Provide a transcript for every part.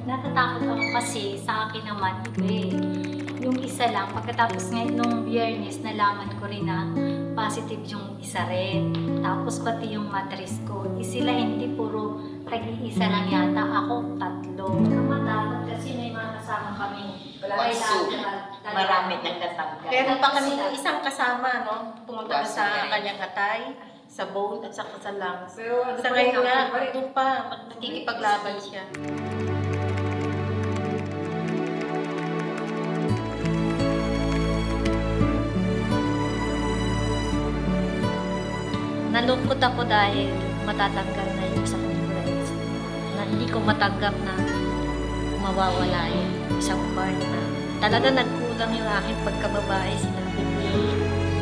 Natatakot ako kasi sa akin naman iba eh. Yung isa lang, pagkatapos ngayon nung Biyernes, nalaman ko rin na positive yung isa rin. Tapos pati yung matris ko, sila hindi puro tag-iisa lang yata, ako 3. Kamatakot kasi may mga kasama kami. Marami nang katanggal. Meron pa kami isang kasama, no? Pumunta sa kanyang atay, sa bone at saka sa lungs. Sa ngayon nga, doon pa, nakikipaglaban siya. Nalungkot ako dahil matatanggal na yung sa conference. Na hindi ko matanggap na mawawala yung isang part na talaga nagkulang yung aking pagkababae sinabi niya.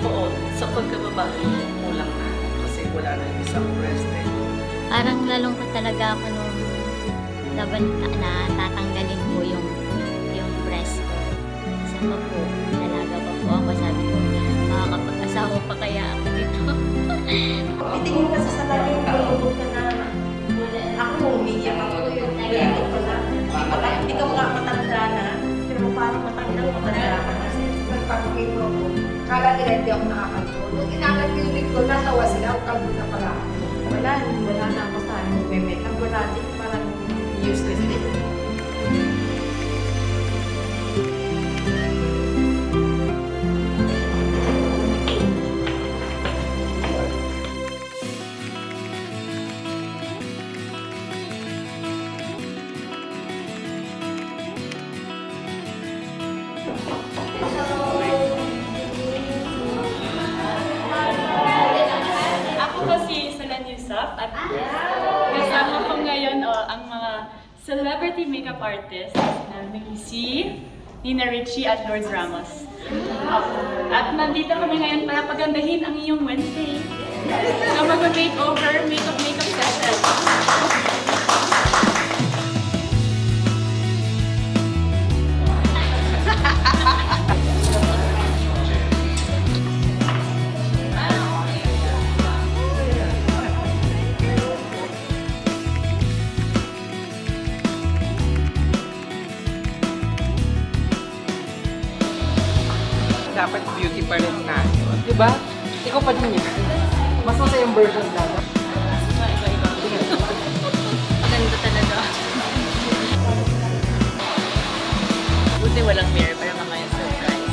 Oo, sa pagkababae kulang na kasi wala na yung isang breast eh. Parang nalungkot talaga ako nung nabalita na tatanggalin ko yung breast ko. Sama po, dalaga pa po ako. Sabi ko, makakapag-asawa pa kaya ako dito. Titingin kasi sa lagi yung kalungkot ka na ako, umiiyak ako yung ganito ko na. Hindi ka matanda na, pero parang matanda ka kasi. Pag-pagpapagay mo ako, kala nila hindi ako nakakalimutan. Nung inakalimutan ko, natawa sila, o kalbo na pala. Wala na ako sa akin. May-makeup wala din, parang useless din. At kasama ko ngayon ang mga celebrity makeup artists na si Nina Ricci at Lourdes Ramos. At nandito kami ngayon para pagandahin ang iyong Wednesday na mag-makeover, makeup session. Dapat beauty pa rin na. Diba? Ikaw pa din yan. Mas masayang version lang. Ganda talaga. Buti walang mirror para mamaya surprise.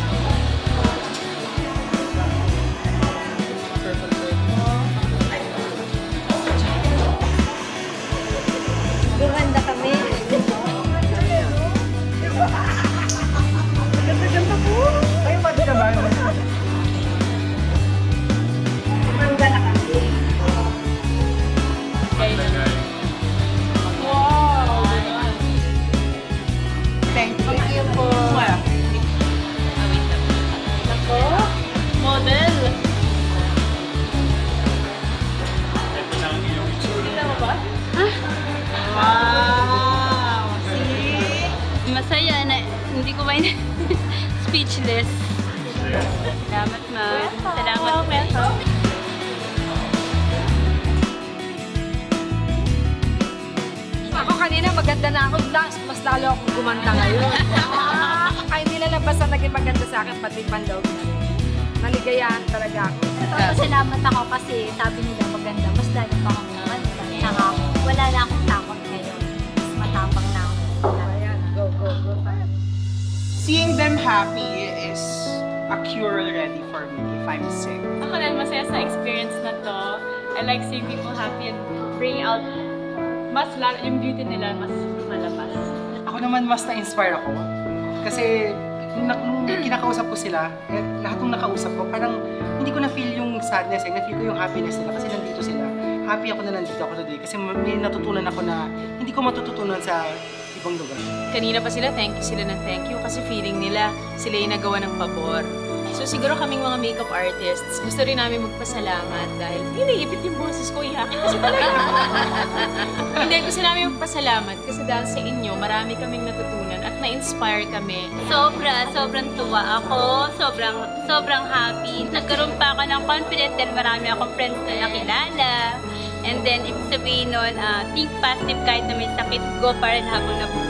Gumanda kami. Ganda po! Ay, pati naman. Ganda na kami. Wow! Thank you po. Ako? Model! Kita mo ba? Wow! See? Masaya na hindi ko ba speechless. Salamat, ma'am. Salamat, welcome. Ako kanina maganda na ako, mas lalo akong gumanda ngayon. Ay, hindi na basta naging maganda sa akin, pati panloob na rin. Naligayahan talaga ako. Salamat ako kasi sabi nila maganda, mas lalo pa akong gumanda. Saka wala na akong takot ngayon. Mas matapang na ako. Ayan, go. Seeing them happy is a cure already for me if I'm sick. Ako rin masaya sa experience na to. I like seeing people happy and bring out mas lalo yung beauty nila, mas malabas. Ako naman mas na-inspire ako. Kasi nung kinakausap ko sila, lahat ng nakausap ko, parang hindi ko na-feel yung sadness eh. Na-feel ko yung happiness nila kasi nandito sila. Happy ako na nandito ako today kasi may natutunan ako na hindi ko matututunan sa ibang lugar. Kanina pa sila, thank you kasi feeling nila sila yung nagawa ng pabor. So siguro kaming mga makeup artists, gusto rin namin magpasalamat dahil iniipit yung boses ko, iyakin kasi talaga. Hindi, gusto namin magpasalamat kasi dahil sa inyo, marami kaming natutunan at na-inspire kami. Sobrang tuwa ako, sobrang happy. Nagkaroon pa ako ng confidence dahil marami akong friends na nakilala. And then, ibig sabihin nun, think positive kahit na may sakit, go pa rin habang nabubuhay.